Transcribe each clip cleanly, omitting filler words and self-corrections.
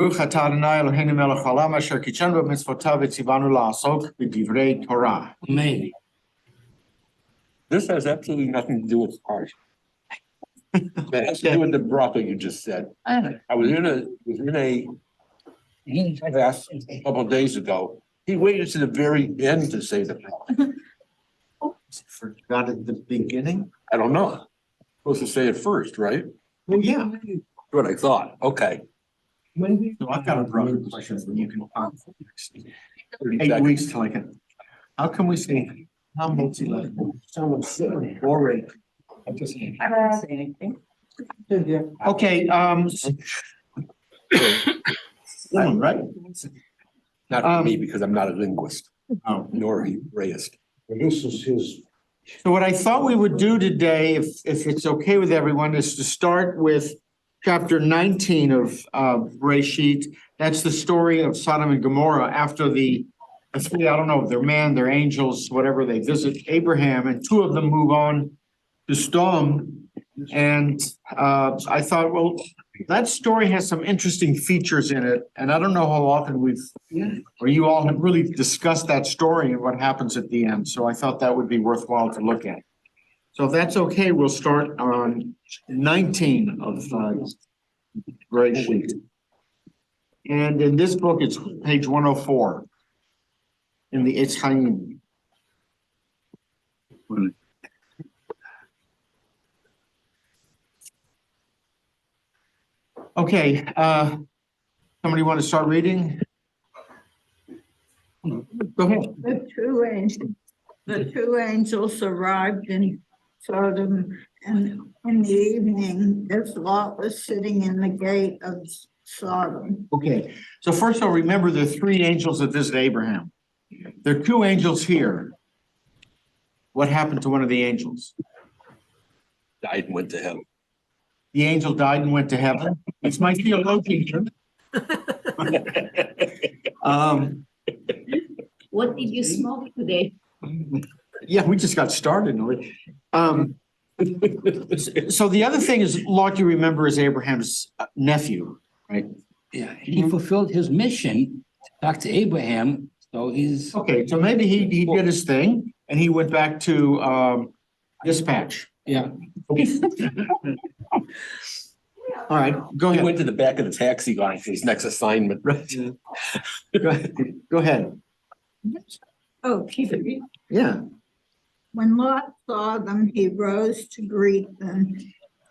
Baruch atah Adonai Eloheinu melech haolam asher kitshanu b'mitzvotav v'tzivanu la'asok b'divrei Torah. Amen. This has absolutely nothing to do with art. It has to do with the bracha you just said. I was in a class a couple of days ago. He waited to the very end to say the bracha. Forgot at the beginning? I don't know. Supposed to say it first, right? Well, yeah. That's what I thought. Okay. So I've got a broader question that you can. 30 8 seconds. weeks till I can. How can we say how multi-level? Boring. I don't say anything. Okay, right? Not for me, because I'm not a linguist, Oh. nor a Hebraist. This is his. So what I thought we would do today, if it's okay with everyone, is to start with chapter 19 of Bereshit. That's the story of Sodom and Gomorrah after the three, I don't know if they're man, they're angels, whatever, they visit Abraham, and two of them move on to Sodom. And I thought, well, that story has some interesting features in it, and I don't know how often or you all have really discussed that story and what happens at the end. So I thought that would be worthwhile to look at. So if that's okay, we'll start on 19 of Bereshit. And in this book, it's page 104 in the Eitz Chaim. Okay, somebody want to start reading? Go ahead. The two angels arrived in Sodom, and in the evening, as Lot was sitting in the gate of Sodom. Okay, so first of all, remember the three angels that visit Abraham. There are two angels here. What happened to one of the angels? Died and went to heaven. The angel died and went to heaven. It's my theologian. What did you smoke today? Yeah, we just got started. So the other thing is, Lot, you remember, is Abraham's nephew, right? Yeah, he fulfilled his mission back to Abraham, so he's. Okay, so maybe he did his thing and he went back to dispatch. Yeah. All right, go He ahead. went to the back of the taxi line for his next assignment. Right. Go ahead. Oh, Yeah. when Lot saw them, he rose to greet them,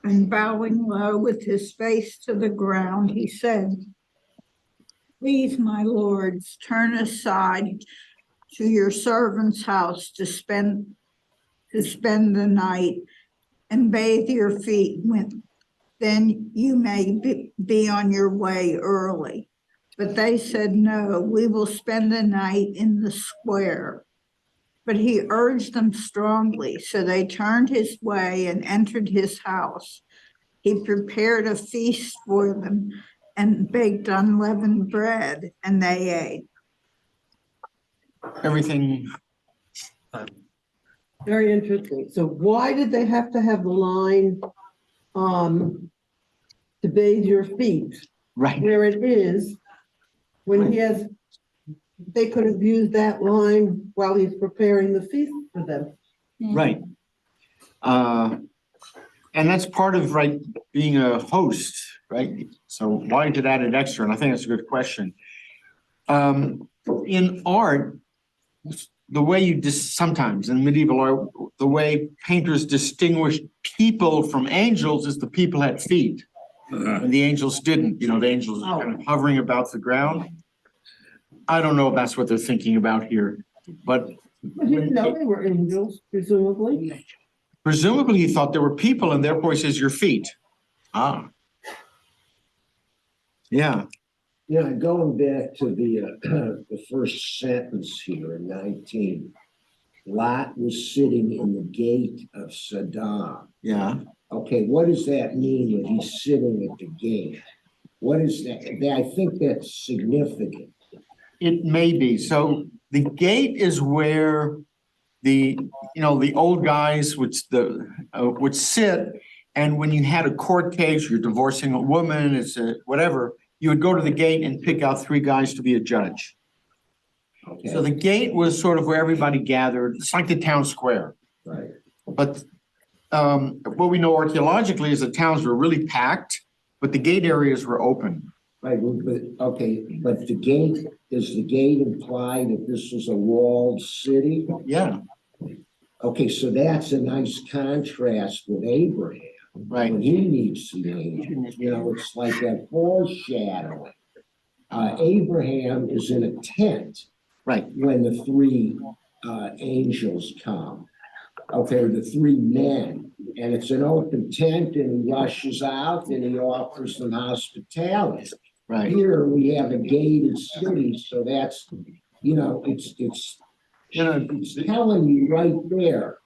and bowing low with his face to the ground, he said, "Please, my lords, turn aside to your servant's house to spend the night and bathe your feet. Then you may be on your way early." But they said, "No, we will spend the night in the square." But he urged them strongly, so they turned his way and entered his house. He prepared a feast for them and baked unleavened bread, and they ate. Everything. Very interesting. So why did they have to have the line to bathe your feet Right. where it is when they could have used that line while he's preparing the feast for them? Right. And that's part of, right, being a host, right? So why did add it extra? And I think that's a good question. In art, the way sometimes in medieval art, the way painters distinguished people from angels is the people had feet. And the angels didn't, the angels were kind of hovering about the ground. I don't know if that's what they're thinking about here, but He didn't know they were angels, presumably. presumably he thought there were people, and therefore he says your feet. Ah. Yeah. Yeah, going back to the first sentence here in 19. Lot was sitting in the gate of Sodom. Yeah. Okay, what does that mean when he's sitting at the gate? What is that? I think that's significant. It may be. So the gate is where the old guys would sit, and when you had a court case, you're divorcing a woman, it's whatever, you would go to the gate and pick out 3 guys to be a judge. Okay, So the gate was sort of where everybody gathered. It's like the town square. right. But what we know archaeologically is the towns were really packed, but the gate areas were open. Right, well, but, okay, but the gate, does the gate imply that this was a walled city? Yeah, Okay, so that's a nice contrast with Abraham. right. When he meets the angel, you know, it's like that foreshadowing. Abraham is in a tent. Right. When the 3 angels come. Okay, the 3 men, and it's an open tent, and he rushes out and he offers them hospitality. Right. Here we have a gated city, so that's, you know, it's telling you right there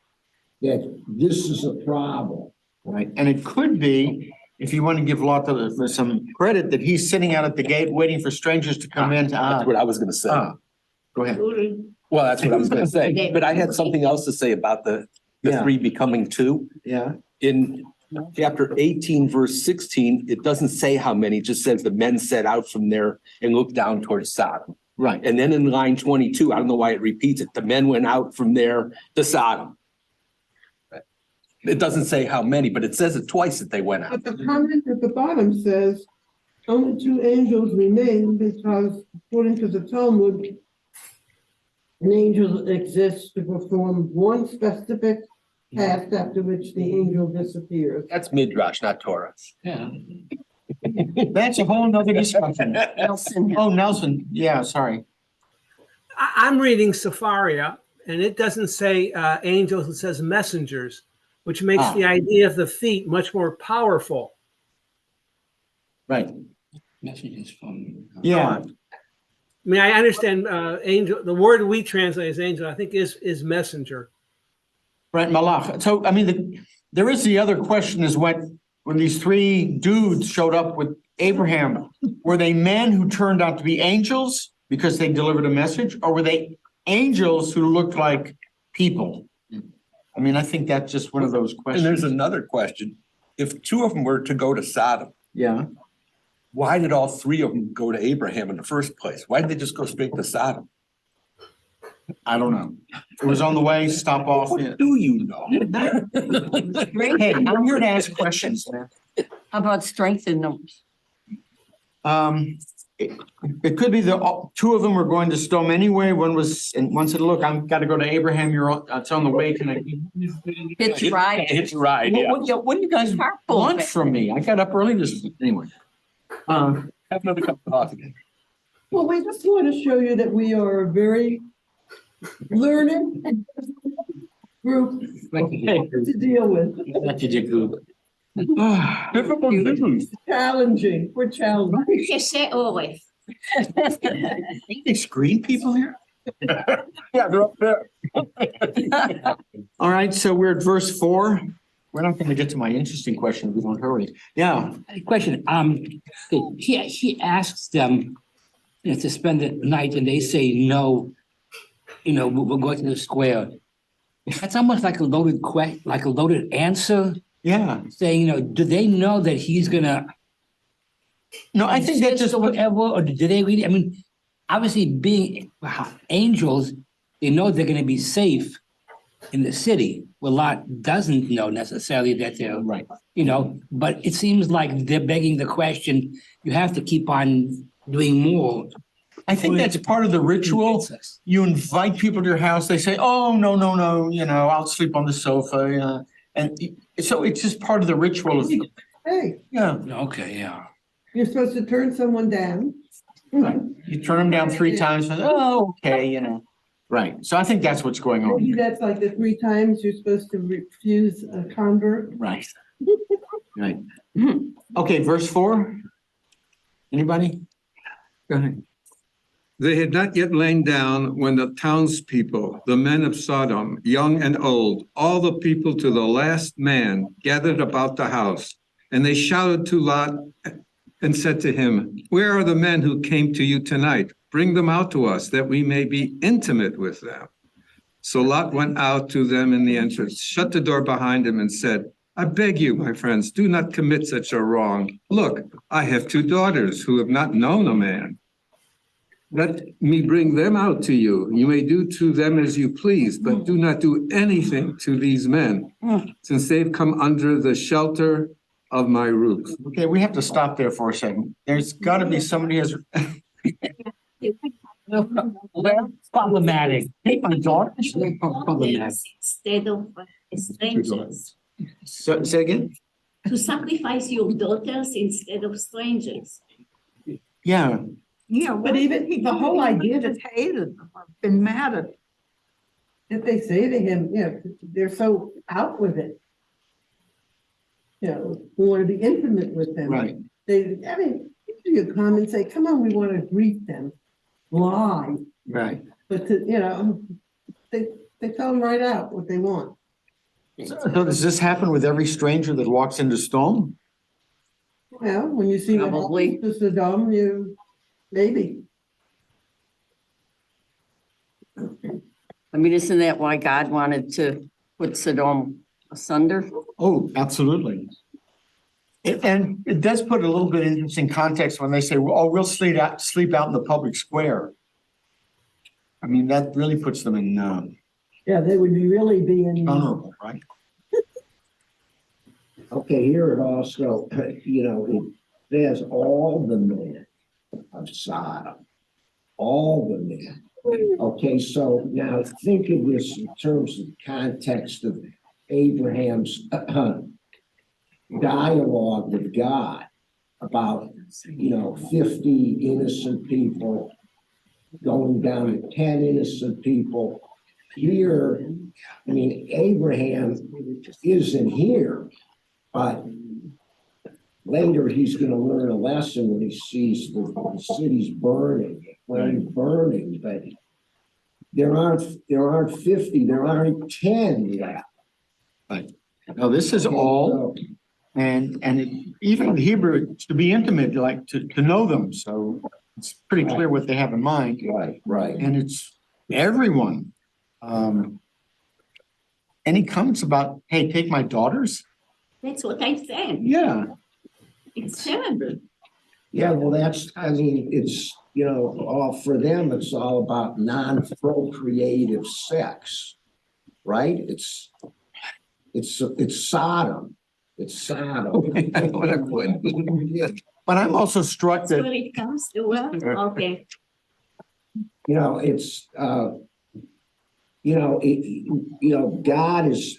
that this is a problem. Right. And it could be, if you want to give Lot some credit, that he's sitting out at the gate waiting for strangers to come in. That's what I was gonna say. Go ahead. Well, that's what I was gonna say, but I had something else to say about the Yeah. 3 becoming 2. Yeah. In chapter 18, verse 16, it doesn't say how many, it just says the men set out from there and looked down towards Sodom. Right. And then in line 22, I don't know why it repeats it, the men went out from there to Sodom. It doesn't say how many, but it says it twice that they went out. But the comment at the bottom says, only 2 angels remain because according to the Talmud, an angel exists to perform one specific task after which the angel disappears. That's Midrash, not Torah. Yeah. That's a whole nother discussion. Nelson. Oh, Nelson. Yeah, sorry. I'm reading Sepharia, and it doesn't say angels, it says messengers, which makes the idea of the feet much more powerful. Right. Messages from. Yeah. I mean, I understand angel, the word we translate as angel, I think is messenger. Right. Malach. So, I mean, there is the other question is when these 3 dudes showed up with Abraham, were they men who turned out to be angels because they delivered a message, or were they angels who looked like people? I mean, I think that's just one of those And questions. there's another question. If 2 of them were to go to Sodom, Yeah. why did all 3 of them go to Abraham in the first place? Why did they just go straight to Sodom? I don't know. It was on the way, stop off. What Yeah. do you know? Hey, I'm here to ask questions, man. How about strength in numbers? It could be the 2 of them were going to Sodom anyway. One said, look, I've got to go to Abraham. It's on the way. Can I? Hitch ride. Hitch ride, yeah. What do you guys want from me? I got up early this, anyway. Have another cup of coffee. Well, we just want to show you that we are a very learned group to deal with. Difficult business. Challenging, we're challenging. You say always. They screen people here? Yeah, they're up there. All right, so we're at verse 4. We're not going to get to my interesting question. We don't hurry. Yeah. Question, he asks them, you know, to spend the night and they say, no, you know, we'll go to the square. That's almost like a loaded like a loaded answer, Yeah. saying, you know, do they know that he's gonna No, I think that exist just or whatever, or do they really, I mean, obviously being angels, they know they're gonna be safe in the city. Well, Lot doesn't know necessarily that they're, right. you know, but it seems like they're begging the question, you have to keep on doing more. I think that's part of the ritual. You invite people to your house. They say, oh, no, you know, I'll sleep on the sofa. And so it's just part of the ritual. Hey, Yeah. Okay, yeah. you're supposed to turn someone down. Right. You turn them down 3 times. Oh, okay, you know. Right. So I think that's what's going on. Maybe that's like the 3 times you're supposed to refuse a convert. Right. Right. Okay, verse 4. Anybody? Go ahead. They had not yet lain down when the townspeople, the men of Sodom, young and old, all the people to the last man gathered about the house. And they shouted to Lot and said to him, where are the men who came to you tonight? Bring them out to us that we may be intimate with them. So Lot went out to them in the entrance, shut the door behind him and said, I beg you, my friends, do not commit such a wrong. Look, I have 2 daughters who have not known a man. Let me bring them out to you. You may do to them as you please, but do not do anything to these men, since they've come under the shelter of my roof. Okay, we have to stop there for a second. There's gotta be somebody has, Well, problematic. Take my daughter. Problematic. Instead of strangers, say again? to sacrifice your daughters instead of strangers. Yeah, Yeah, But even the whole idea that that hated them, or been mad at them. if they say to him, you know, they're so out with it. You know, we want to be intimate with them. right. I mean, you come and say, come on, we want to greet them, lie, Right. but they tell them right out what they want. So does this happen with every stranger that walks into Stone? Well, when you see what Probably. happens to Sodom, maybe. I mean, isn't that why God wanted to put Sodom asunder? Oh, absolutely. And it does put a little bit of interesting context when they say, oh, we'll sleep out in the public square. I mean, that really puts them in Yeah, they would really be in. vulnerable, right? Okay, here it also, it says all the men of Sodom, all the men. Okay, so now think of this in terms of context of Abraham's dialogue with God about, 50 innocent people going down to 10 innocent people. Here, I mean, Abraham isn't here, but later he's gonna learn a lesson when he sees the city's burning, burning, but there aren't 50, there aren't 10 left. Now, this is all, and even Hebrew, to be intimate, like to know them, so it's pretty clear what they have in mind. Right. And it's everyone. Any comments about, hey, take my daughters? That's what I said. Yeah. It's terrible. Yeah, well, it's, all for them, it's all about non-procreative sex, right? It's Sodom. It's Sodom. But I'm also struck That's where that, it comes to, well, okay. It's, God is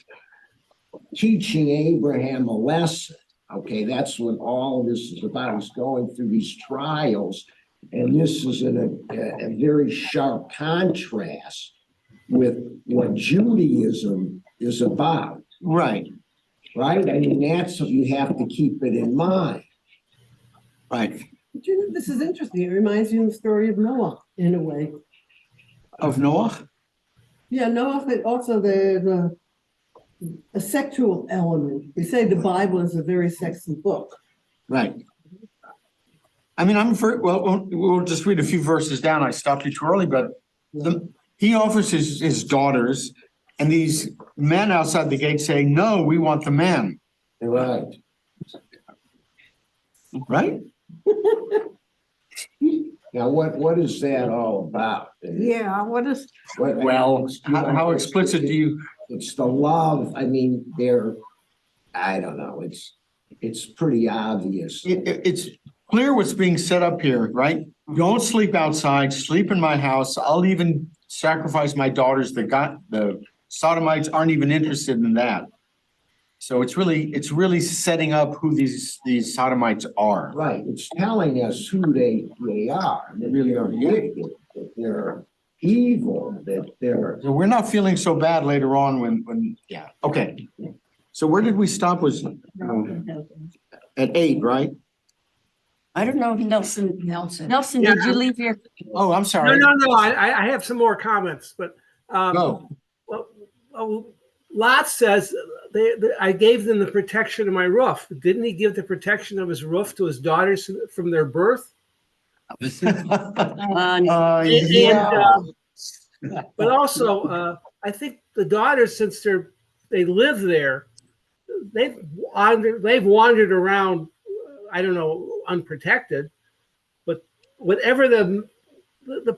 teaching Abraham a lesson. Okay, that's what all of this is about. He's going through these trials, and this is in a very sharp contrast with what Judaism is about. right, Right? I mean, that's what you have to keep it in mind. right, But this is interesting. It reminds you of the story of Noah in a way. of Noah? Yeah, Noah, but also a sexual element. We say the Bible is a very sexy book. Right. I mean, we'll just read a few verses down. I stopped you too early, but he offers his daughters, and these men outside the gate say, no, we want the man. Right. Right? Now, what is that all about? Yeah, what is, Well, how explicit do you? It's the love. I mean, I don't know. It's pretty obvious. It's clear what's being set up here, right? Don't sleep outside, sleep in my house. I'll even sacrifice my daughters. The Sodomites aren't even interested in that. So it's really setting up who these Sodomites are. Right. It's telling us who they are. They really are wicked, that they're evil, that they're. So we're not feeling so bad later on when, yeah, okay. So where did we stop? Was at 8, right? I don't know, Nelson, Yeah. did you leave your? Oh, I'm sorry. No, I have some more comments, but, Go. well, Lot says, I gave them the protection of my roof. Didn't he give the protection of his roof to his daughters from their birth? Yeah. But also, I think the daughters, since they live there, they've wandered around, I don't know, unprotected, but whatever the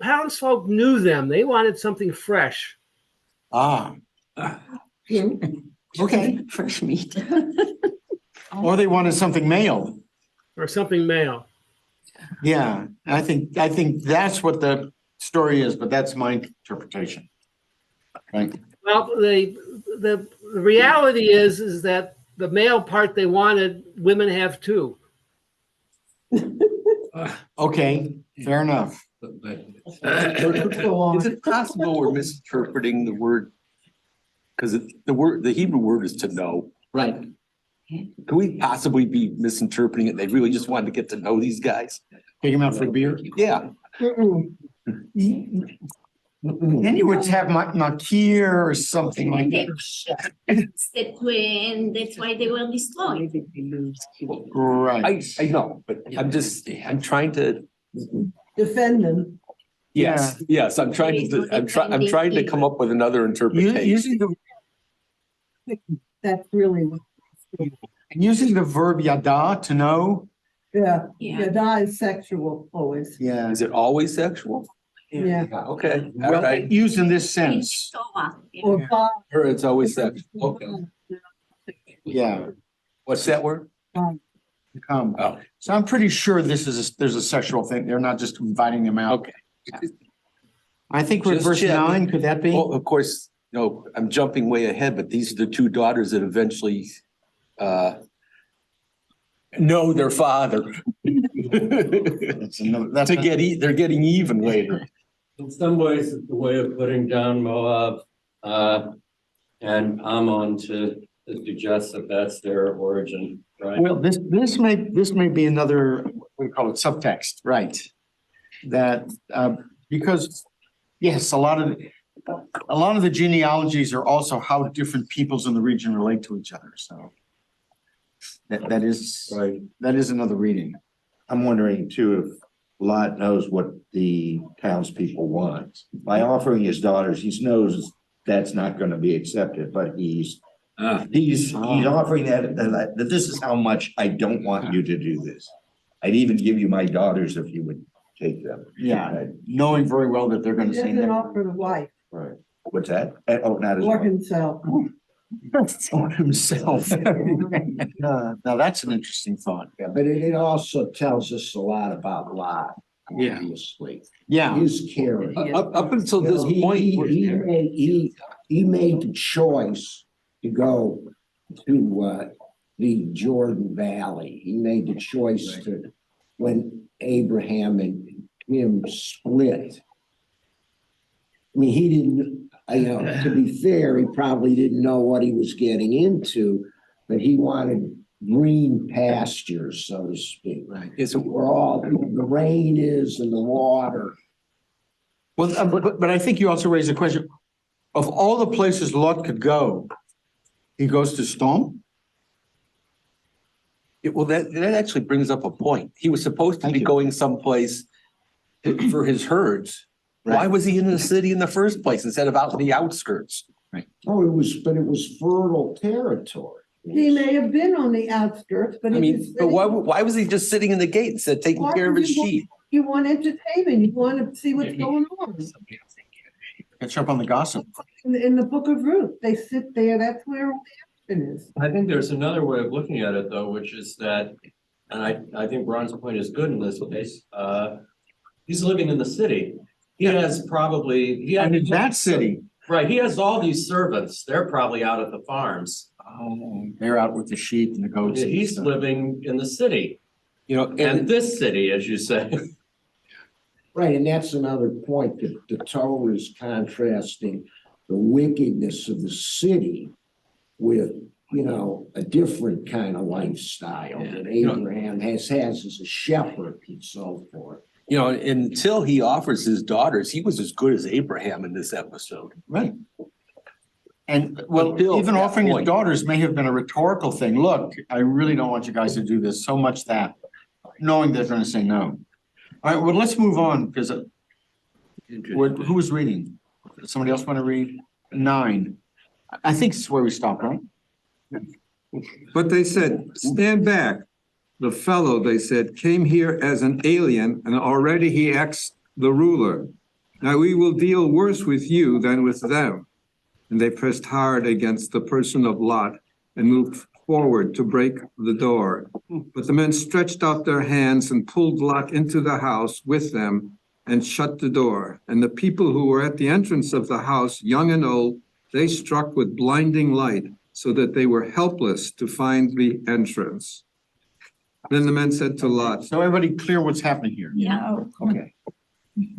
townsfolk knew them, they wanted something fresh. Okay. Fresh meat. Or they wanted something male. Or something male. Yeah, I think that's what the story is, but that's my interpretation. Right? Well, the reality is that the male part they wanted, women have too. Okay, fair enough. Is it possible we're misinterpreting the word? Because the Hebrew word is to know. Right. Could we possibly be misinterpreting it? They really just wanted to get to know these guys? Take him out for a beer. Yeah. Then you would have Makir or something like that. It's the twin, that's why they were destroyed. Right. I know, but I'm trying to, Defend them. yes, I'm trying to come up with another interpretation. That's really what. Using the verb yada, to know. Yeah, Yeah. yeah, that is sexual always. Yeah. Is it always sexual? Yeah. Okay, all Well, right. used in this It's sense. Torah, yeah. Or bi. Or it's always sexual. Okay. Yeah. What's that word? Come. Oh, So I'm pretty sure there's a sexual thing. They're not just inviting them out. okay. I think we're at Just verse checking. 9. Could that be? Well, of course, no, I'm jumping way ahead, but these are the two daughters that eventually know their father. That's another. That's They're getting even later. In some ways, it's a way of putting down Moab and Ammon to suggest that that's their origin, right? Well, this may be another, what do you call it, subtext, right? That because yes, a lot of the genealogies are also how different peoples in the region relate to each other. So that is Right. that is another reading. I'm wondering too, if Lot knows what the townspeople want. By offering his daughters, he knows that's not gonna be accepted, but he's offering that this is how much I don't want you to do this. I'd even give you my daughters if you would take them. Yeah, knowing very well that they're going He to say doesn't no. offer the wife Right. What's that? Oh, not as or well. himself. For himself. Now that's an interesting thought. Yeah, but it also tells us a lot about Lot, Yeah. obviously. Yeah. His character. Up until this He- point. he made the choice to go to the Jordan Valley. He made the choice to, when Abraham and him split. I mean, he didn't, to be fair, he probably didn't know what he was getting into, but he wanted green pastures, so to speak. Right. Where all the rain is and the water. Well, but I think you also raised the question, of all the places Lot could go, he goes to Sodom? Well, that actually brings up a point. He was supposed to Thank be you. going someplace for his herds. Why Right. was he in the city in the first place instead of out in the outskirts? Oh, it was fertile territory. He may have been on the outskirts, but I if mean, it's but why was he just sitting in the gate instead of taking Why care of would his you want- sheep? you want entertainment, you want to see what's going on. Catch up on the gossip. In the book of Ruth, they sit there, that's where all the action is. I think there's another way of looking at it though, which is that, and I think Ron's point is good in this case. He's living in the city. He has probably, And in that city, right, he has all these servants. They're probably out at the farms. they're out with the sheep and the goats. and He's stuff. living in the city, You know, and and this city, as you say. Right, and that's another point that the Torah is contrasting the wickedness of the city with, a different kind of lifestyle that Abraham has as a shepherd and so forth. until he offers his daughters, he was as good as Abraham in this episode. Right. And well, Until even that offering his point. daughters may have been a rhetorical thing. Look, I really don't want you guys to do this, so much that, knowing they're going to say no. All right, well, let's move on because who was reading? Somebody else want to read? 9. I think this is where we stopped, right? But they said, stand back. The fellow, they said, came here as an alien, and already he acts the ruler. Now we will deal worse with you than with them. And they pressed hard against the person of Lot and moved forward to break the door. But the men stretched out their hands and pulled Lot into the house with them and shut the door. And the people who were at the entrance of the house, young and old, they struck with blinding light, so that they were helpless to find the entrance. Then the men said to Lot, So everybody clear what's happening here? Yeah. Okay.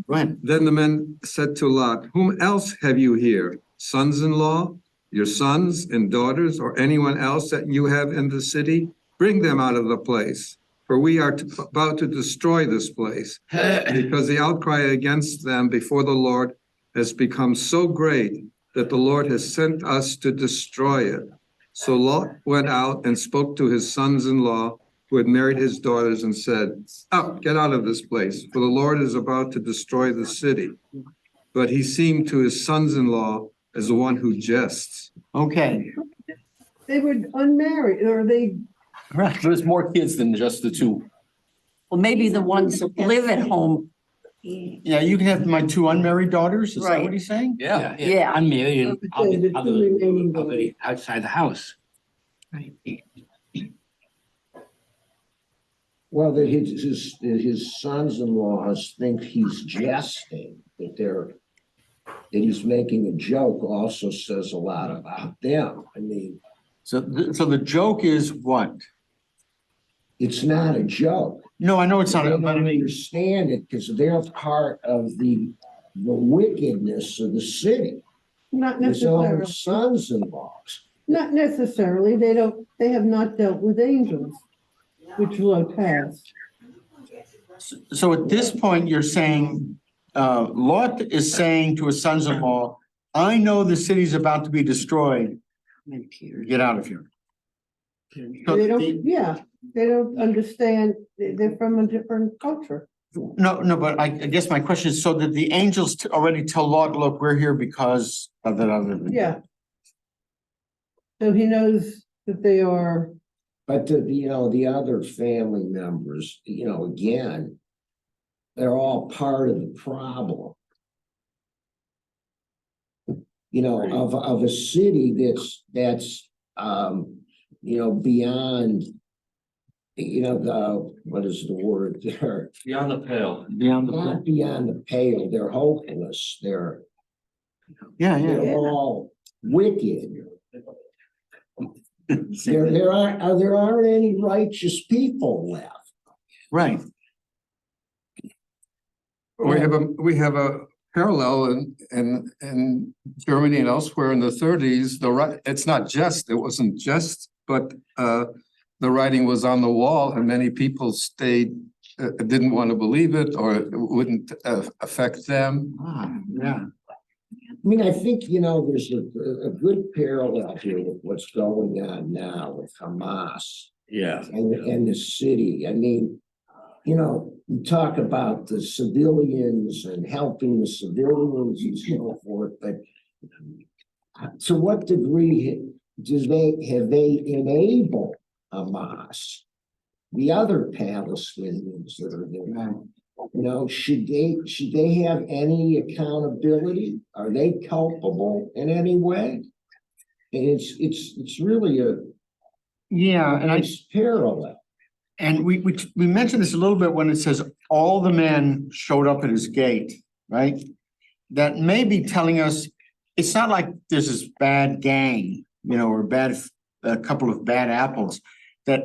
Go ahead. then the men said to Lot, whom else have you here? Sons-in-law, your sons and daughters, or anyone else that you have in the city? Bring them out of the place, for we are about to destroy this place, because the outcry against them before the Lord has become so great that the Lord has sent us to destroy it. So Lot went out and spoke to his sons-in-law who had married his daughters and said, up, get out of this place, for the Lord is about to destroy the city. But he seemed to his sons-in-law as the one who jests. Okay. They were unmarried, or they, Right, there's more kids than just the two. Well, maybe the ones that live at home. Yeah, you can have my two unmarried daughters. Is that Right. what he's saying? Yeah. I'm married and The I'll be, two remaining I'll be outside the house. Well, that his sons-in-laws think he's jesting, that he's making a joke also says a lot about them. I mean, So the joke is what? it's not a joke. No, I know it's They not, don't but I mean, understand it because they're part of the wickedness of the city. not His own necessarily, sons-in-laws. not necessarily, they have not dealt with angels, which Lot has. so at this point, you're saying, Lot is saying to his sons-in-law, I know the city's about to be destroyed. Get out of here. So They don't, the- yeah, they don't understand, they're from a different culture. No, but I guess my question is, so did the angels already tell Lot, look, we're here because of that? Yeah. So he knows that they are, But the other family members, again, they're all part of the problem. Of a city that's beyond, what is the word there? Beyond the pale. Beyond Not beyond the pale, they're hopeless, they're Yeah. all wicked. There aren't any righteous people left. Right. We have a parallel in Germany and elsewhere in the 30s. It's not just, it wasn't just, but the writing was on the wall and many people didn't want to believe it or it wouldn't affect them. Yeah. I mean, I think, there's a good parallel here with what's going on now with Haas. Yeah. And the city. I mean, we talk about the civilians and helping the civilians and so forth, but to what degree have they enabled Hamas, the other Palestinians that are there? Should they have any accountability? Are they culpable in any way? And it's really a nice parallel. And we mentioned this a little bit when it says all the men showed up at his gate, right? That may be telling us it's not like there's this bad gang, or a couple of bad apples, that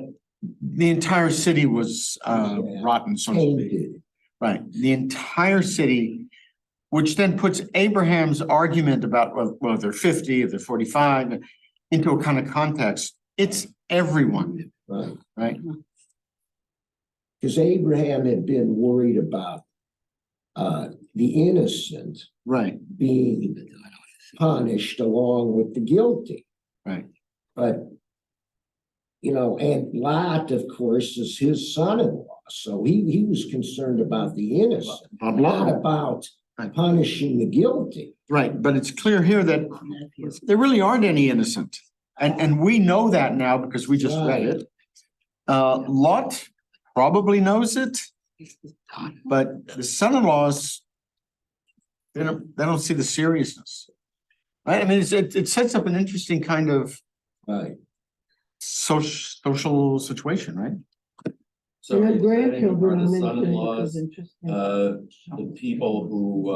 the entire city was rotten, so to speak. Right. The entire city, which then puts Abraham's argument about, well, they're 50, if they're 45, into a kind of context. It's everyone. Right. Because Abraham had been worried about the innocent being punished along with the guilty. Right. But, and Lot, of course, is his son-in-law. So he was concerned about the innocent, not about punishing the guilty. Right. But it's clear here that there really aren't any innocent. And we know that now because we just read it. Lot probably knows it, but the son-in-laws, they don't see the seriousness. Right? I mean, it sets up an interesting kind of Right. social situation, right? So My are the grandchildren mentioned it son-in-laws, was interesting. the people who,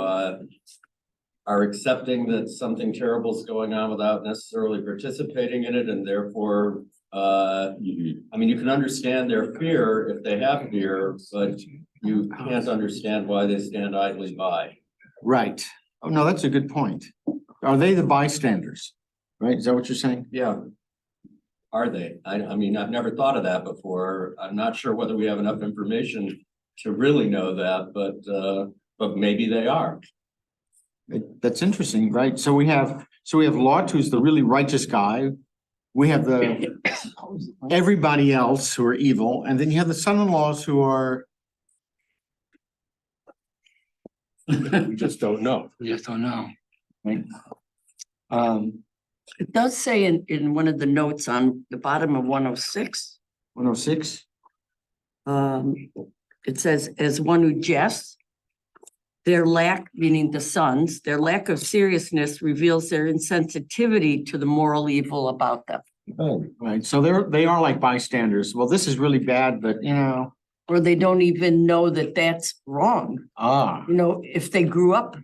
are accepting that something terrible is going on without necessarily participating in it, and therefore, I mean, you can understand their fear if they have fear, but you can't understand why they stand idly by. Right. Oh, no, that's a good point. Are they the bystanders? Right? Is that what you're saying? Yeah. Are they? I mean, I've never thought of that before. I'm not sure whether we have enough information to really know that, but maybe they are. That's interesting, right? So we have Lot, who's the really righteous guy. We have everybody else who are evil, and then you have the son-in-laws who are. We just don't know. We just don't know. Right. It does say in one of the notes on the bottom of 106, 106. it says, as one who jests, their lack, meaning the sons, their lack of seriousness reveals their insensitivity to the moral evil about them. Oh, Right. So they are like bystanders. Well, this is really bad, but Or they don't even know that that's wrong. You know, if they grew up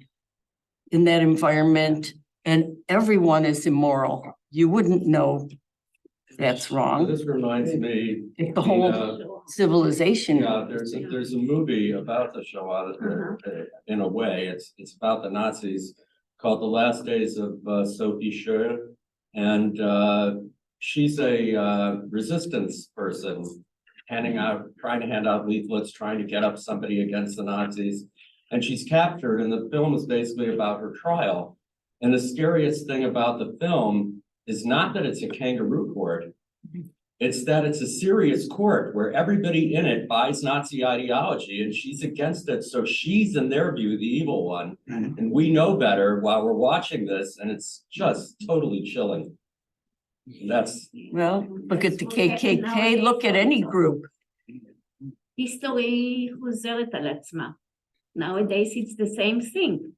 in that environment and everyone is immoral, you wouldn't know that's wrong. This reminds me. If the whole civilization. Yeah, there's a movie about the Shoah, in a way, it's about the Nazis, called The Last Days of Sophie Scholl. And she's a resistance person, trying to hand out leaflets, trying to get up somebody against the Nazis. And she's captured, and the film is basically about her trial. And the scariest thing about the film is not that it's a kangaroo court. It's that it's a serious court where everybody in it buys Nazi ideology and she's against it. So she's, in their view, the evil one. And we know better while we're watching this, and it's just totally chilling. Well, look at the KKK, look at any group. היסטורי חוזרת על עצמה. Nowadays it's the same thing.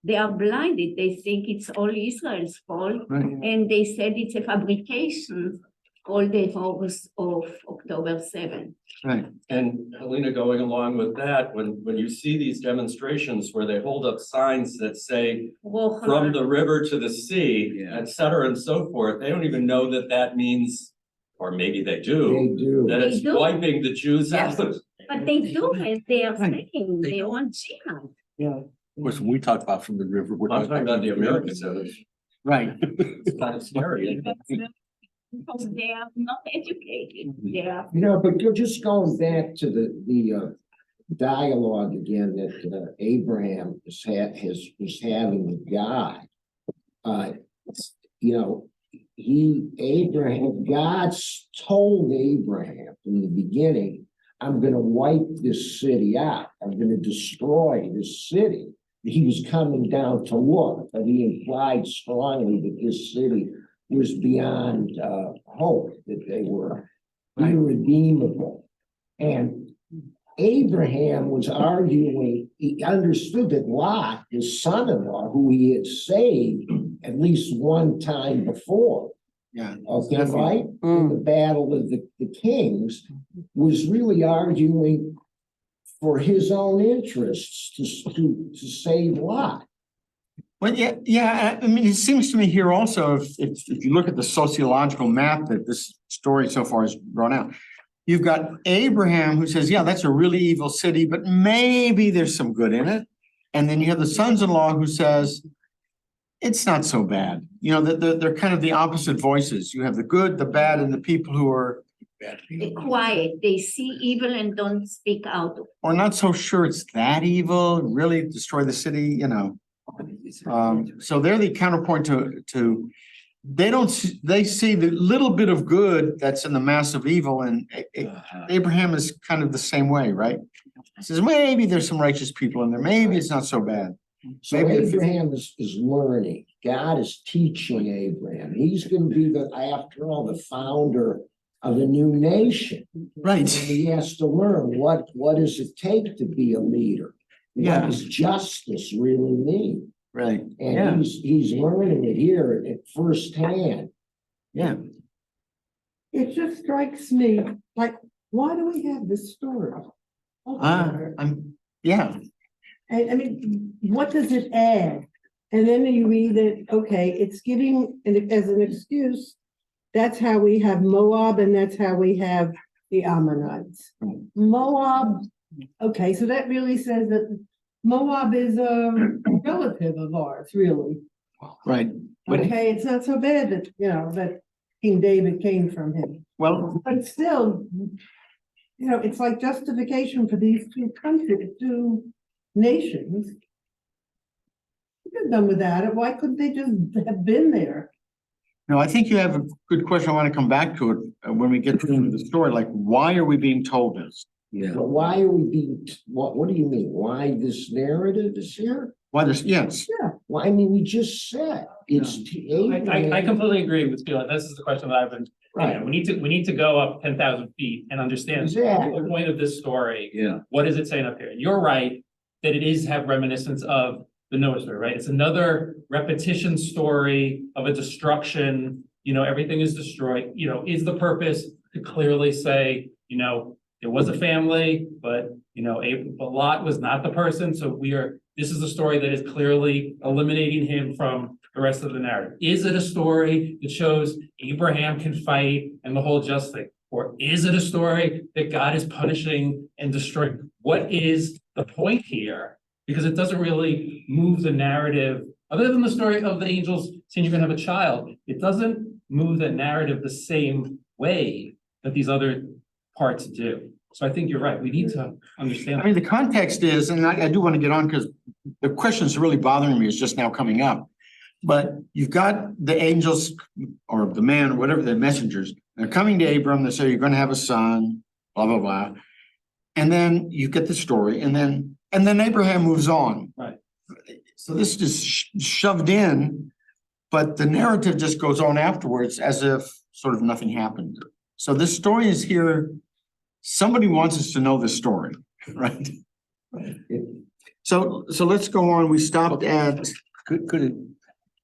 They are blinded. They think it's all Israel's fault. Right. And they said it's a fabrication all the horrors of October 7. Right. And Helena, going along with that, when you see these demonstrations where they hold up signs that say from the river to the sea, et cetera, and so forth, they don't even know that that means, or maybe they do, that it's wiping the Jews out. But they do it. They are saying they want jihad. Yeah. Of course, when we talk about from the river, we're I'm talking about the Americans. Right. It's kind of scary. Because they are not educated. They are. but you're just going back to the dialogue again that Abraham was having with God. God told Abraham from the beginning, I'm going to wipe this city out. I'm going to destroy this city. He was coming down to look, but he implied strongly that this city was beyond hope, that they were irredeemable. And Abraham was arguing, he understood that Lot, his son-in-law, who he had saved at least one time before, okay, right? In the battle of the kings, was really arguing for his own interests to save Lot. Well, yeah. I mean, it seems to me here also, if you look at the sociological map that this story so far has drawn out, you've got Abraham who says, yeah, that's a really evil city, but maybe there's some good in it. And then you have the sons-in-law who says, it's not so bad. They're kind of the opposite voices. You have the good, the bad, and the people who are quiet. They see evil and don't speak out. Or not so sure it's that evil, really destroy the city, So they're the counterpoint to they see the little bit of good that's in the massive evil, and Abraham is kind of the same way, right? He says maybe there's some righteous people in there, maybe it's not so bad. So Abraham is learning. God is teaching Abraham. He's gonna be after all, the founder of a new nation. Right. And he has to learn what does it take to be a leader? Yeah. What does justice really mean? Right. Yeah. And he's learning it here at firsthand. Yeah. It just strikes me, like, why do we have this story? Yeah. I mean, what does it add? And then you read that, okay, it's giving as an excuse, that's how we have Moab and that's how we have the Ammonites. Moab, okay, so that really says that Moab is a relative of ours, really. Right. Okay, it's not so bad that, that King David came from him. Well, But still, it's like justification for these two nations. We could have done without it. Why couldn't they just have been there? no, I think you have a good question. I want to come back to it when we get to the story. Like, why are we being told this? Yeah. But why are we being, what do you mean? Why this narrative is here? Why this? Yes. Yeah, well, I mean, we just said it's I completely agree with Bill. This is the question that I've been, Right. we need to go up 10,000 feet and understand Exactly. the point of this story. Yeah. What is it saying up here? You're right that it is have reminiscence of the Noah story, right? It's another repetition story of a destruction, everything is destroyed, is the purpose to clearly say, there was a family, but, but Lot was not the person. So this is a story that is clearly eliminating him from the rest of the narrative. Is it a story that shows Abraham can fight and the whole just thing? Or is it a story that God is punishing and destroying? What is the point here? Because it doesn't really move the narrative, other than the story of the angels saying you're gonna have a child. It doesn't move the narrative the same way that these other parts do. So I think you're right. We need to understand. I mean, the context is, and I do want to get on because the question's really bothering me, is just now coming up. But you've got the angels or the man, or whatever, the messengers, they're coming to Abram, they say, you're gonna have a son, blah, blah, blah. And then you get the story, and then Abraham moves on. Right. So this is shoved in, but the narrative just goes on afterwards as if sort of nothing happened. So this story is here. Somebody wants us to know this story, right? So let's go on. We stopped at. Could it,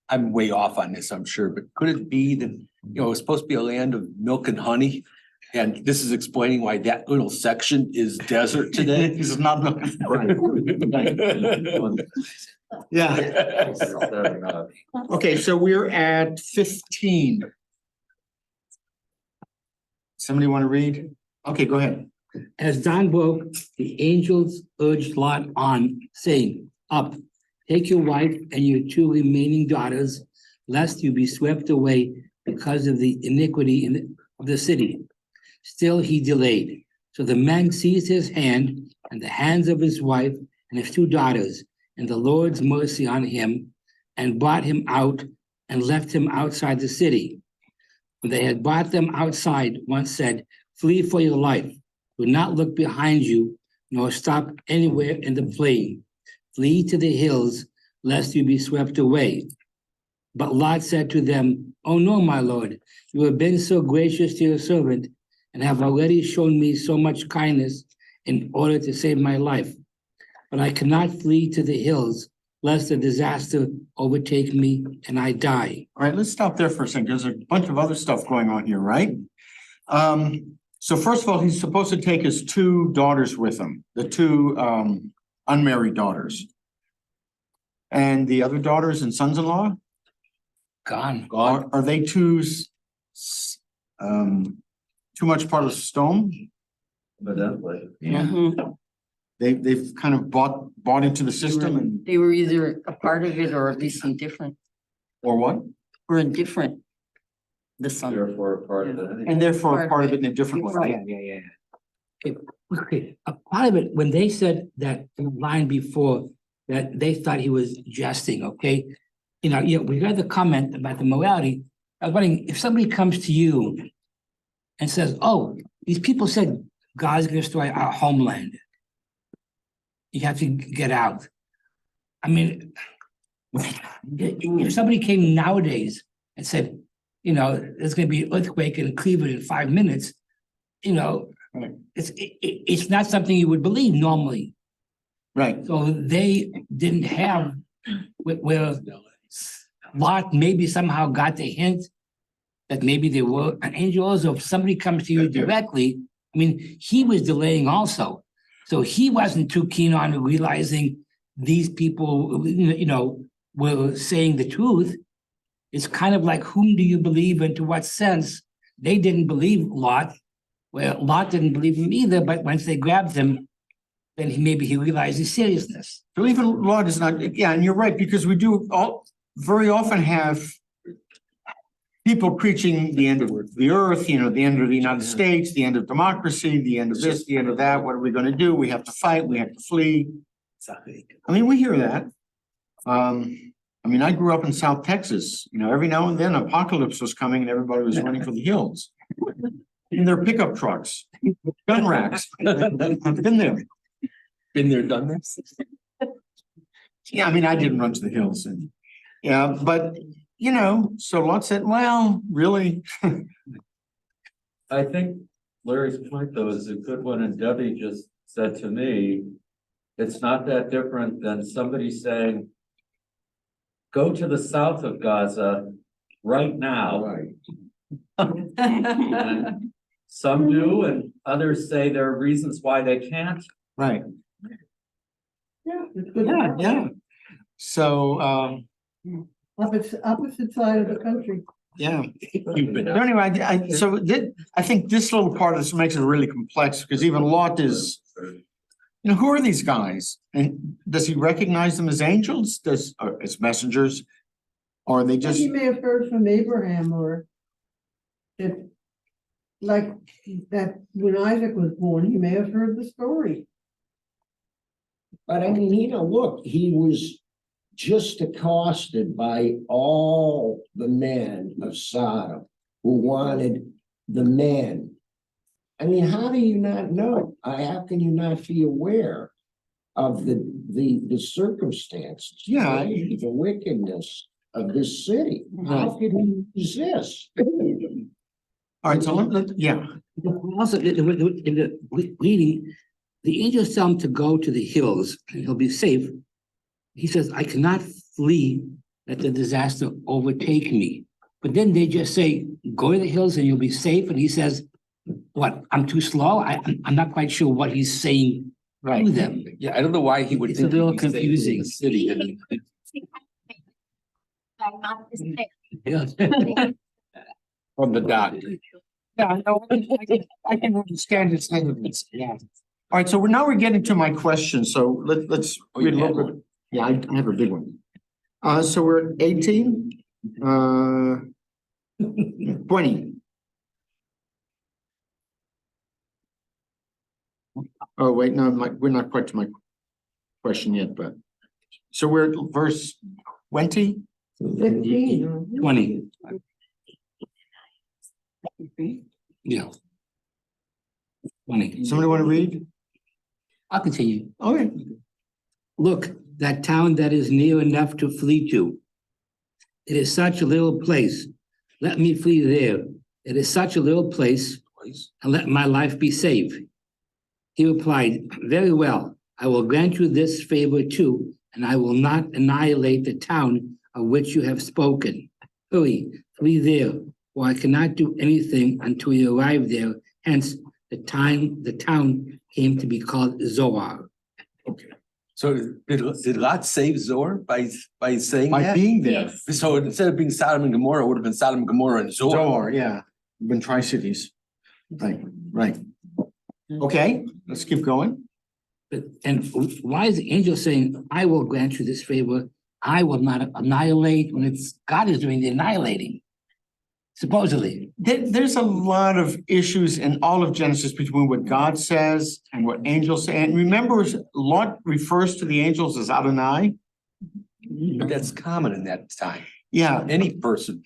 I'm way off on this, I'm sure, but could it be that, it's supposed to be a land of milk and honey? And this is explaining why that little section is desert today? This is not. Yeah. Okay, so we're at 15. Somebody want to read? Okay, go ahead. As dawn broke, the angels urged Lot on, saying, "Up, take your wife and your two remaining daughters, lest you be swept away because of the iniquity of the city." Still he delayed. So the man seized his hand and the hands of his wife and his two daughters, and the Lord's mercy on him, and brought him out and left him outside the city. When they had brought them outside, one said, "Flee for your life. Do not look behind you, nor stop anywhere in the plain. Flee to the hills, lest you be swept away." But Lot said to them, "Oh no, my lord, you have been so gracious to your servant, and have already shown me so much kindness in order to save my life. But I cannot flee to the hills, lest the disaster overtake me and I die." All right, let's stop there for a second. There's a bunch of other stuff going on here, right? So first of all, he's supposed to take his two daughters with him, the two unmarried daughters. And the other daughters and sons-in-law? Gone. Are they too much part of Stone? Evidently. Yeah. Mhm. They've kind of bought into the system and, They were either a part of it or at least indifferent, or what? or indifferent. The son. Therefore, a part of it. And therefore part of it in a different way. Right. Yeah. Okay, a part of it, when they said that in the line before, that they thought he was jesting, okay? We got the comment about the morality. I was wondering, if somebody comes to you and says, "Oh, these people said God's gonna destroy our homeland. You have to get out." I mean, if somebody came nowadays and said, you know, there's gonna be an earthquake in Cleveland in 5 minutes, you know, Right. it's not something you would believe normally. Right. So they didn't have, where Lot maybe somehow got the hint that maybe there were angels, or if somebody comes to you directly, I mean, he was delaying also. So he wasn't too keen on realizing these people, you know, were saying the truth. It's kind of like, whom do you believe and to what sense? They didn't believe Lot. Well, Lot didn't believe him either, but once they grabbed him, then maybe he realized his seriousness. So even Lot is not, yeah, and you're right, because we do very often have people preaching the end of the earth, you know, the end of the United States, the end of democracy, the end of this, the end of that. What are we going to do? We have to fight. We have to flee. I mean, we hear that. I mean, I grew up in South Texas. You know, every now and then apocalypse was coming and everybody was running for the hills in their pickup trucks, gun racks. I've been there. Been there, done this. Yeah, I mean, I didn't run to the hills, and yeah, but you know, so Lot said, well, really? I think Larry's point though is a good one, and Debbie just said to me, it's not that different than somebody saying, go to the south of Gaza right now. Right. And some do, and others say there are reasons why they can't. Right. Yeah, it's good. Yeah. So, Opposite side of the country. yeah. But anyway, I think this little part of this makes it really complex, because even Lot is, you know, who are these guys? And does he recognize them as angels, or as messengers? Or are they just, He may have heard from Abraham, or that, like, that when Isaac was born, he may have heard the story. But I mean, you know, look, he was just accosted by all the men of Sodom who wanted the men. I mean, how do you not know? How can you not be aware of the circumstances? Yeah. The wickedness of this city. How could he resist? all right, so yeah. Also, in the reading, the angels tell him to go to the hills and he'll be safe. He says, I cannot flee, let the disaster overtake me. But then they just say, go to the hills and you'll be safe. And he says, what, I'm too slow? I'm not quite sure what he's saying to them. Yeah, I don't know why he would. It's a think little he'd be safe in the confusing. City. I mean, Yeah. from the dock. Yeah, no, I can understand its negligence, yeah. All right, so now we're getting to my question, so let's read a little bit. Yeah, I have a big one. So we're at 18, 20. Oh, wait, no, we're not quite to my question yet, but, so we're at verse 20? 15. 20. Yeah. 20. Somebody want to read? I'll continue. Okay. Look, that town that is near enough to flee to. It is such a little place. Let me flee there. It is such a little place, and let my life be safe. He replied, very well, I will grant you this favor too, and I will not annihilate the town of which you have spoken. Hurry, flee there, for I cannot do anything until you arrive there. Hence, the town came to be called Zoar. Okay. So did Lot save Zoar by saying By that? being there. So instead of being Sodom and Gomorrah, it would have been Sodom, Gomorrah, and Zoar. Zoar, yeah, been Tri-Cities. Right. Okay, let's keep going. And why is the angel saying, I will grant you this favor, I will not annihilate, when it's God is doing the annihilating, supposedly? There's a lot of issues in all of Genesis between what God says and what angels say. And remember, Lot refers to the angels as Adonai. But that's common in that time. Yeah, Any person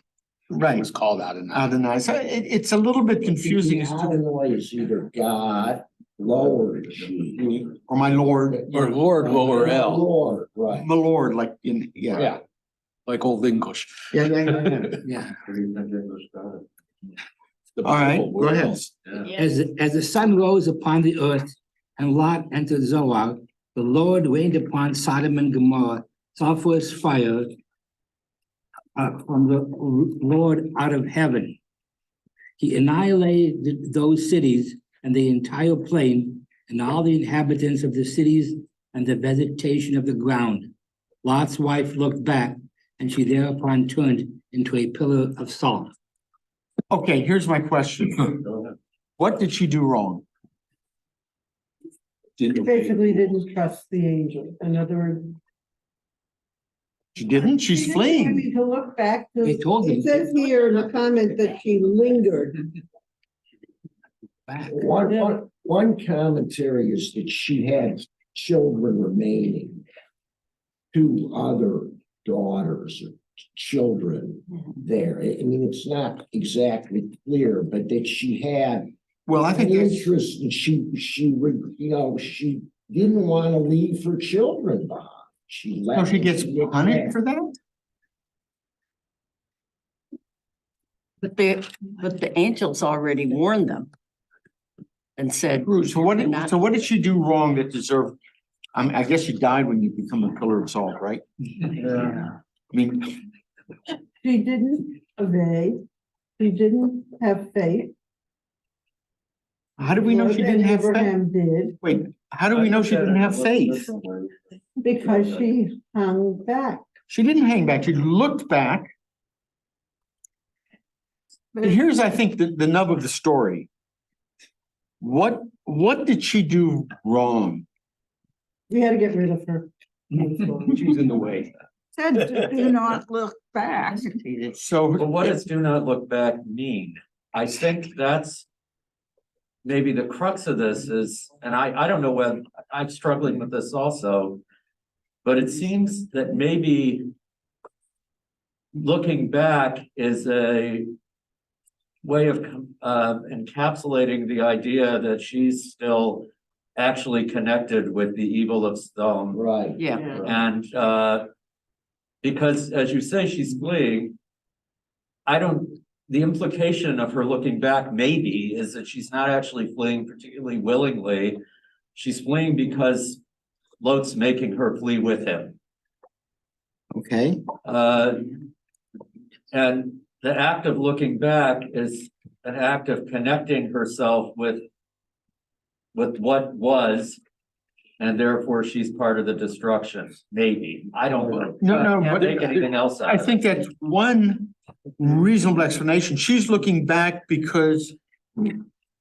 was called Adonai. Adonai. So it's a little bit confusing as to, Adonai is either God lowered she. Or my lord, Or Lord, lower L. Lord, right. my lord, like in, yeah. Yeah, like old English. Yeah, yeah. All right, go ahead. As the sun rose upon the earth and Lot entered Zoar, the Lord rained upon Sodom and Gomorrah sulfurous fire from the Lord out of heaven. He annihilated those cities and the entire plain and all the inhabitants of the cities and the vegetation of the ground. Lot's wife looked back, and she thereupon turned into a pillar of salt. Okay, here's my question. What did she do wrong? She basically didn't trust the angel. In other words. She didn't, she's She didn't fleeing. want me to look back. They told It him. says here in the comment that she lingered. Back. One commentary is that she had children remaining. Two other daughters or children there. I mean, it's not exactly clear, but that she had Well, I think an that's, interest and she would, she didn't want to leave her children behind. She so left. she gets them punished for that? But the angels already warned them. And said, So what did she do wrong that deserved, I guess she died when you become a pillar of salt, right? Yeah. I mean, She didn't obey. She didn't have faith. how do we know she didn't have faith? Abraham did, Wait, how do we know she didn't have faith? because she hung back. She didn't hang back, she looked back. And here's, I think, the nub of the story. What did she do wrong? We had to get rid of her. She's in the way. Said to do not look back. So, But what does do not look back mean? I think that's maybe the crux of this is, and I don't know whether, I'm struggling with this also. But it seems that maybe looking back is a way of encapsulating the idea that she's still actually connected with the evil of Sodom. Right. yeah, And because as you say, she's fleeing. The implication of her looking back maybe is that she's not actually fleeing particularly willingly. She's fleeing because Lot's making her flee with him. okay, And the act of looking back is an act of connecting herself with what was, and therefore she's part of the destruction, maybe. I don't know. No, Can't but make anything else out I of it. think that's one reasonable explanation. She's looking back because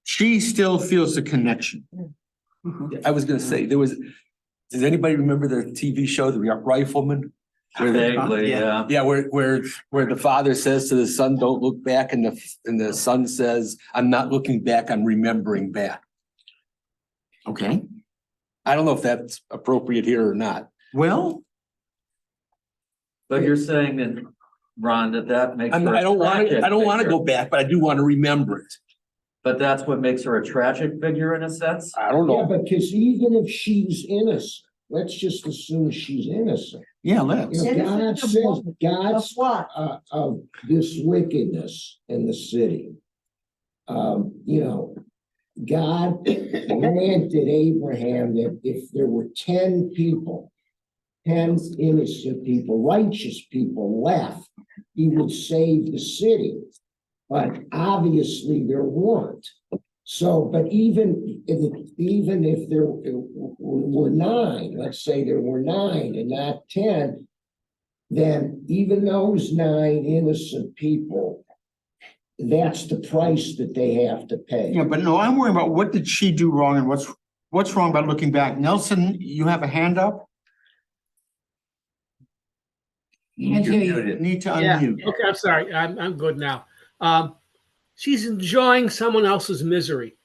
she still feels the connection. I was gonna say, does anybody remember the TV show, The Rifleman? Vaguely, yeah. Yeah, where the father says to the son, "Don't look back," and the son says, "I'm not looking back, I'm remembering back." Okay, I don't know if that's appropriate here or not. well, But you're saying that, Ron, that makes I her. don't want tragic to figure. go back, but I do want to remember it. But that's what makes her a tragic figure in a sense? I don't Yeah, know. because even if she's innocent, let's just assume she's innocent. yeah, let's. You know, God says, Of what? of this wickedness in the city. God granted Abraham that if there were 10 people, 10 innocent people, righteous people left, he would save the city. But obviously there weren't. So, but even if there were 9, let's say there were 9 and not 10, then even those 9 innocent people, that's the price that they have to pay. Yeah, but no, I'm worried about what did she do wrong and what's wrong about looking back. Nelson, you have a hand up? Can't hear you. Need to Yeah, unmute. okay, I'm sorry. I'm good now. She's enjoying someone else's misery.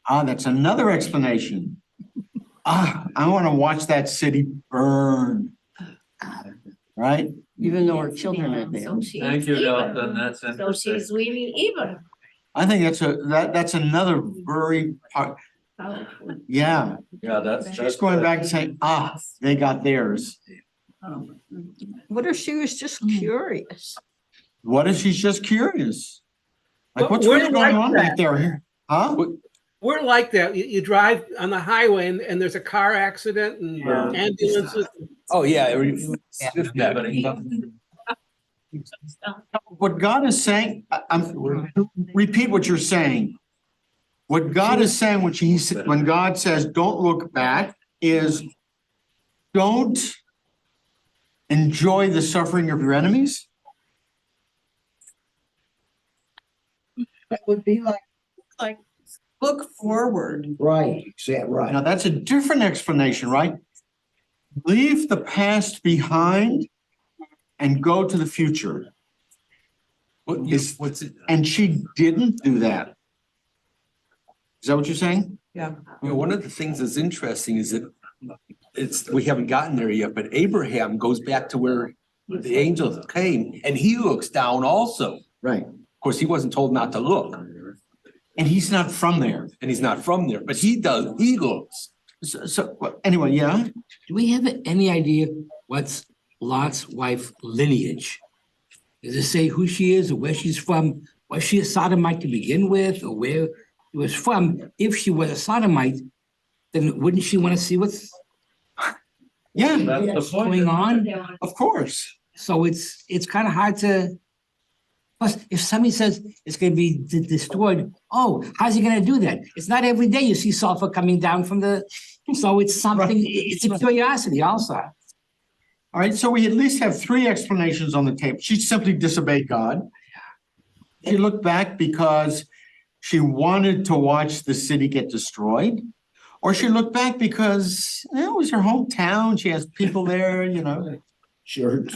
Ah, that's another explanation. I want to watch that city burn. Right? even though her children are there. So she's Thank you, evil. Nelson, that's So she's really evil. I think that's another very part. Powerful. Yeah, Yeah, that's. she's going back and saying, they got theirs. What if she was just curious? What if she's just curious? Like, But what's we're really going like on back there? Huh? We're like that. You drive on the highway and there's a car accident and Yeah. ambulances. Oh, yeah. What God is saying, repeat what you're saying. What God is saying, when God says, don't look back, is don't enjoy the suffering of your enemies. That would be like, look forward. Right, exactly, right. Now, that's a different explanation, right? Leave the past behind and go to the future. What's it? And she didn't do that. Is that what you're saying? You know, one of the things that's interesting is that we haven't gotten there yet, but Abraham goes back to where the angels came and he looks down also. Right. Of course, he wasn't told not to look. And he's not from there. And he's not from there, but he does, he looks. Anyway, yeah. Do we have any idea what's Lot's wife lineage? Does it say who she is or where she's from? Was she a sodomite to begin with, or where she was from? If she was a sodomite, then wouldn't she want to see what's Yeah, That's the point. going on? of course. So it's kind of hard to. Plus, if somebody says it's going to be destroyed, how's he going to do that? It's not every day you see sulfur coming down from the. So it's something. It's a curiosity also. All right, so we at least have three explanations on the table. She simply disobeyed God. She looked back because she wanted to watch the city get destroyed. Or she looked back because it was her hometown. She has people there, Sure.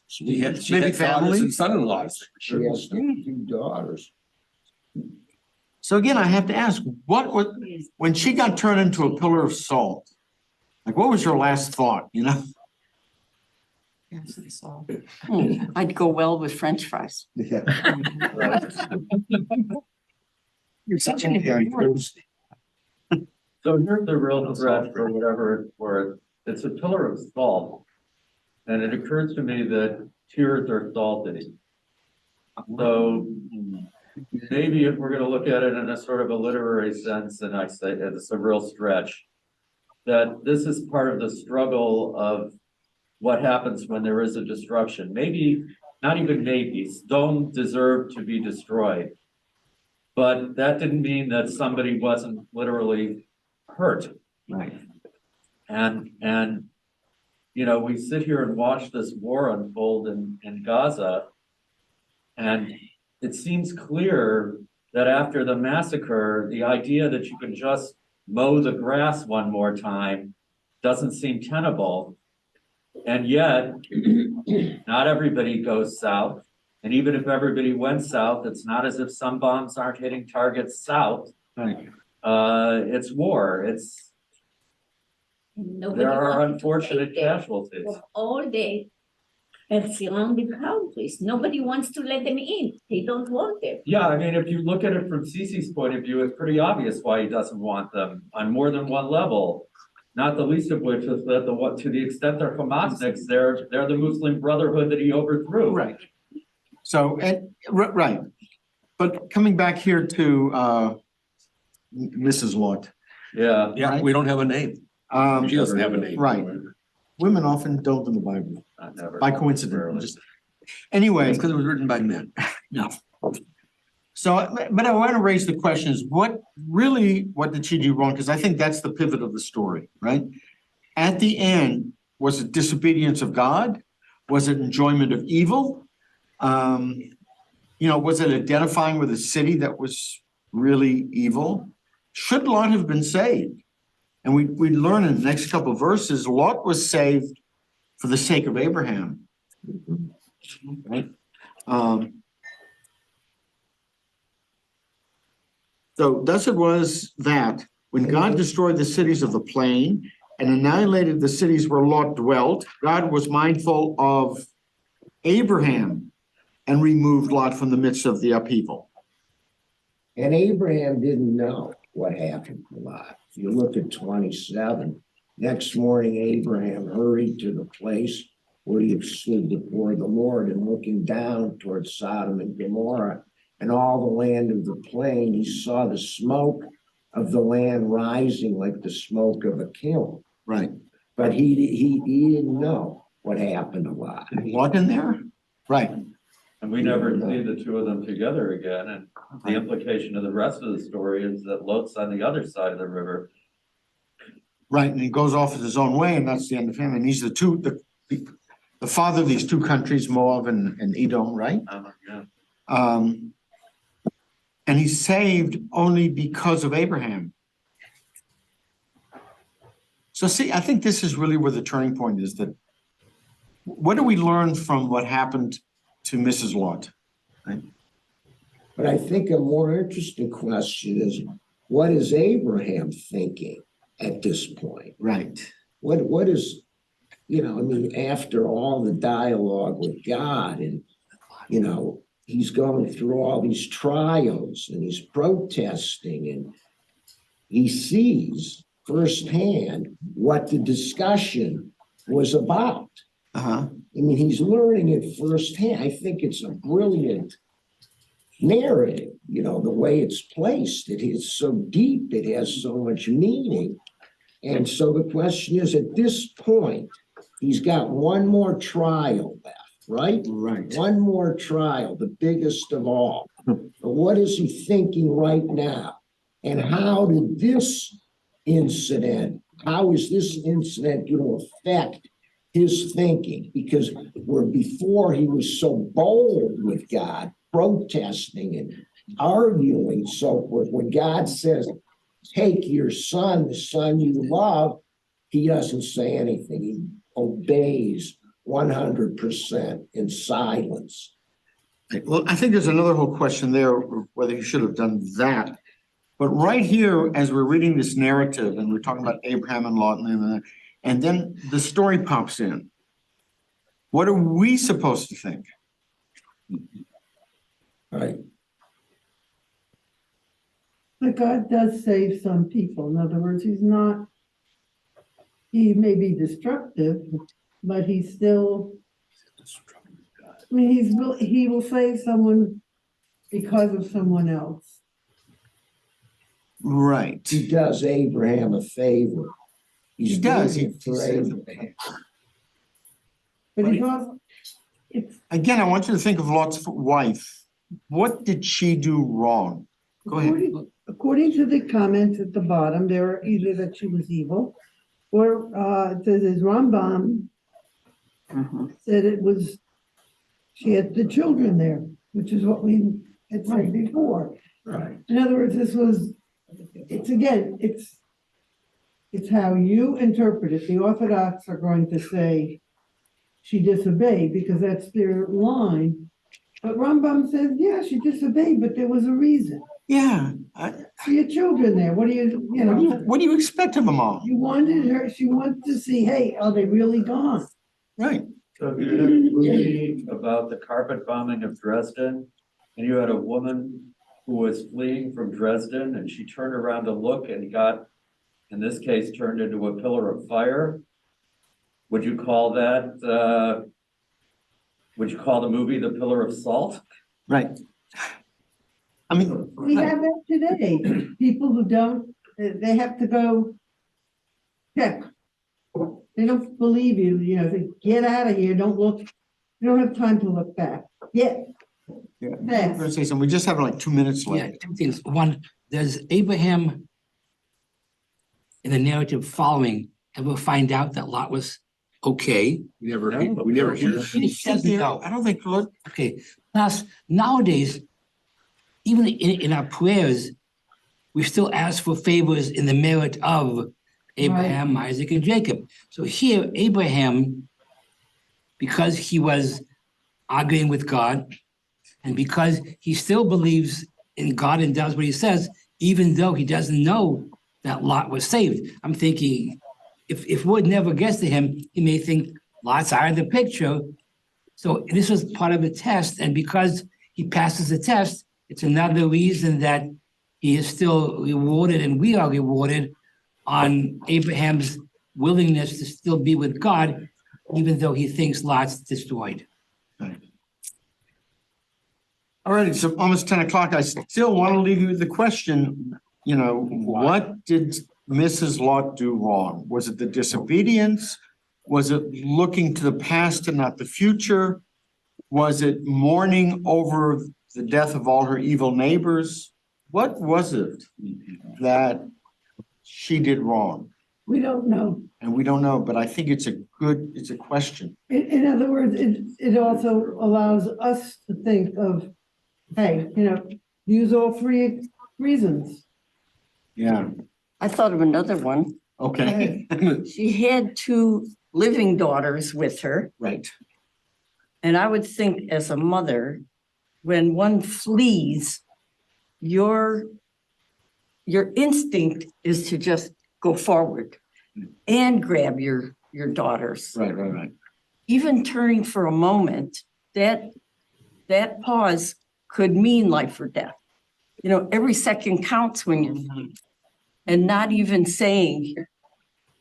She had Maybe daughters family. and son-in-laws. She has two daughters. So again, I have to ask, when she got turned into a pillar of salt, like what was her last thought, I'd go well with French fries. Yeah. You're such an So here's the real threat or whatever it's worth. It's a pillar of salt. And it occurs to me that tears are salty. So maybe if we're gonna look at it in a sort of a literary sense, and I say it's a real stretch, that this is part of the struggle of what happens when there is a destruction. Maybe, not even maybe, Sodom deserved to be destroyed. But that didn't mean that somebody wasn't literally hurt. Right. And we sit here and watch this war unfold in Gaza. And it seems clear that after the massacre, the idea that you can just mow the grass one more time doesn't seem tenable. And yet, not everybody goes south. And even if everybody went south, it's not as if some bombs aren't hitting targets south. Right. It's war. There are unfortunate casualties. Of all the surrounding countries, nobody wants to let them in. They don't want them. Yeah, I mean, if you look at it from Sisi's point of view, it's pretty obvious why he doesn't want them on more than one level. Not the least of which is that to the extent they're Hamasniks, they're the Muslim Brotherhood that he overthrew. Right. So, right. But coming back here to Mrs. Lot. Yeah. Yeah, Right. we don't have a name. She doesn't have a name. Right. Women often don't in the Bible, Not never. by coincidence. Anyway. It's because it was written by men. No. So, but I want to raise the question is what did she do wrong? Because I think that's the pivot of the story, right? At the end, was it disobedience of God? Was it enjoyment of evil? Was it identifying with a city that was really evil? Should Lot have been saved? And we learn in the next couple of verses, Lot was saved for the sake of Abraham. Right? So thus it was that when God destroyed the cities of the plain and annihilated the cities where Lot dwelt, God was mindful of Abraham and removed Lot from the midst of the upheaval. And Abraham didn't know. what happened to Lot. If you look at 27, next morning Abraham hurried to the place where he stood before the Lord, and looking down towards Sodom and Gomorrah and all the land of the plain, he saw the smoke of the land rising like the smoke of a kiln. Right. But he didn't know what happened to Lot. Lot in there? Right. And we never see the two of them together again, and the implication of the rest of the story is that Lot's on the other side of the river. Right, and he goes off his own way, and that's the end of him. And he's the father of these two countries, Moab and Edom, right? Yeah. And he's saved only because of Abraham. So see, I think this is really where the turning point is, that what do we learn from what happened to Mrs. Lot? Right? But I think a more interesting question is, what is Abraham thinking at this point? Right. What is, I mean, after all the dialogue with God, and, he's going through all these trials and he's protesting, and he sees firsthand what the discussion was about. Uh-huh. I mean, he's learning it firsthand. I think it's a brilliant narrative, the way it's placed. It is so deep, it has so much meaning. And so the question is, at this point, he's got one more trial left, right? Right. One more trial, the biggest of all. But what is he thinking right now? And how is this incident going to affect his thinking? Because where before he was so bold with God, protesting and arguing, so forth, when God says, take your son, the son you love, he doesn't say anything. He obeys 100% in silence. Well, I think there's another whole question there, whether you should have done that. But right here, as we're reading this narrative and we're talking about Abraham and Lot, and then the story pops in, what are we supposed to think? Right. But God does save some people. In other words, he may be destructive, but he's still, he will save someone because of someone else. Right. He does Abraham a favor. He does. But he's also, Again, I want you to think of Lot's wife. What did she do wrong? Go ahead. according to the comments at the bottom, they were either that she was evil, or it says his Rambam said it was, she had the children there, which is what we had said before. Right. In other words, it's how you interpret it. The Orthodox are going to say she disobeyed because that's their line. But Rambam says, yeah, she disobeyed, but there was a reason. Yeah. She had children there. What do What do you expect of them all? she wanted to see, hey, are they really gone? Right. So if you didn't read about the carpet bombing of Dresden, and you had a woman who was fleeing from Dresden, and she turned around to look and got, in this case, turned into a pillar of fire, would you call that, would you call the movie The Pillar of Salt? Right. I mean, We have that today. People who don't, they have to go check. They don't believe you, they get out of here, don't look, you don't have time to look back. Yeah. I'm gonna say something. We just have like 2 minutes Yeah, left. two things. One, does Abraham in the narrative following ever find out that Lot was okay? We never hear. He doesn't know. I don't think, look, Okay, plus nowadays, even in our prayers, we still ask for favors in the merit of Abraham, Isaac, and Jacob. So here, Abraham, because he was arguing with God, and because he still believes in God and does what he says, even though he doesn't know that Lot was saved. I'm thinking, if word never gets to him, he may think Lot's out of the picture. So this was part of a test, and because he passes the test, it's another reason that he is still rewarded, and we are rewarded on Abraham's willingness to still be with God, even though he thinks Lot's destroyed. All right, it's almost 10 o'clock. I still want to leave you with the question, what did Mrs. Lot do wrong? Was it the disobedience? Was it looking to the past and not the future? Was it mourning over the death of all her evil neighbors? What was it that she did wrong? We don't know. And we don't know, but I think it's a question. In other words, it also allows us to think of, hey, use all three reasons. Yeah, I thought of another one. okay. She had 2 living daughters with her. Right. And I would think as a mother, when one flees, your instinct is to just go forward and grab your daughters. Right. Even turning for a moment, that pause could mean life or death. Every second counts when you're fleeing. And not even saying,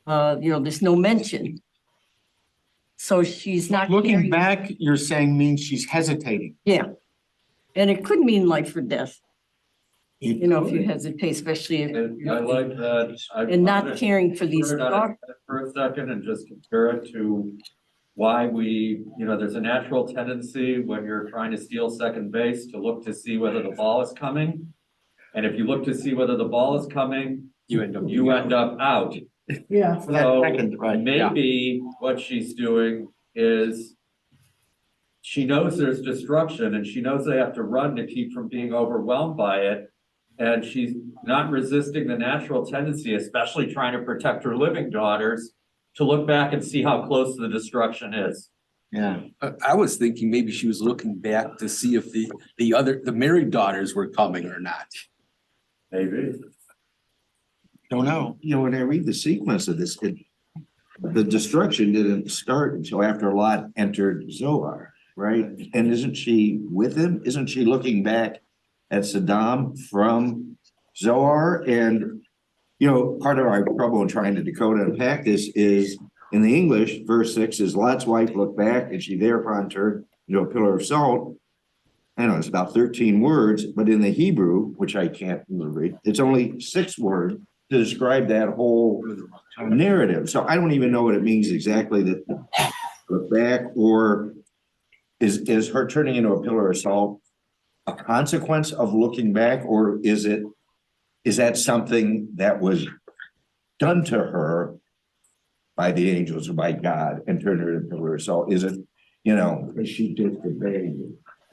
there's no mention. So she's not Looking carrying- back, you're saying means she's hesitating. Yeah. And it could mean life or death. If you hesitate, especially if And I like that. and not caring for these Compare dogs. that for a second and just compare it to why there's a natural tendency when you're trying to steal second base to look to see whether the ball is coming. And if you look to see whether the ball is coming, you end up out. Yeah. For that So second, right, yeah. maybe what she's doing is she knows there's destruction and she knows they have to run to keep from being overwhelmed by it. And she's not resisting the natural tendency, especially trying to protect her living daughters, to look back and see how close the destruction is. Yeah. I was thinking maybe she was looking back to see if the married daughters were coming or not. Maybe. Don't know. When I read the sequence of this, the destruction didn't start until after Lot entered Zoar, right? And isn't she with him? Isn't she looking back at Sodom from Zoar? And, part of our trouble in trying to decode and unpack this is in the English, verse 6 is Lot's wife looked back and she thereupon turned into a pillar of salt. I know it's about 13 words, but in the Hebrew, which I can't read, it's only 6 words to describe that whole narrative. So I don't even know what it means exactly that look back, or is her turning into a pillar of salt a consequence of looking back, or is that something that was done to her by the angels or by God and turned her into a pillar of salt? Is it, She did the baby.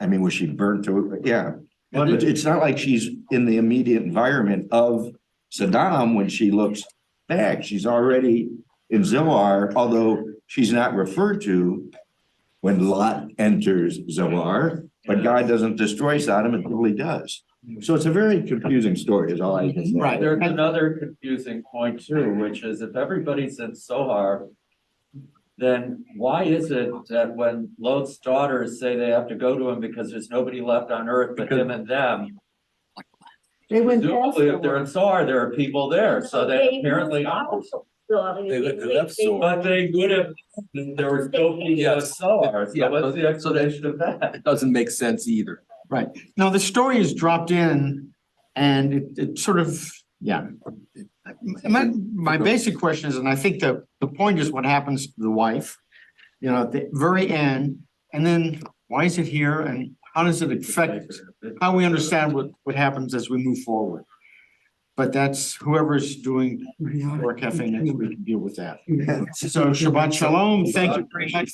I mean, was she burnt to it? Yeah. But it's not like she's in the immediate environment of Sodom when she looks back. She's already in Zoar, although she's not referred to when Lot enters Zoar, but God doesn't destroy Sodom until he does. So it's a very confusing story is all I can say. Right. There's another confusing point too, which is if everybody's in Zoar, then why is it that when Lot's daughters say they have to go to him because there's nobody left on earth but him and them? They went past Presumably, if they're in Zoar, there are people there, so they apparently are. But they would have, there were still people in Zoar, so what's the explanation of that? It doesn't make sense either. Right. Now, the story is dropped in and it sort of, yeah. My basic question is, and I think the point is what happens to the wife, at the very end, and then why is it here and how does it affect how we understand what happens as we move forward? But that's whoever's doing work cafe next week can deal with that. So Shabbat Shalom. Thank you very much.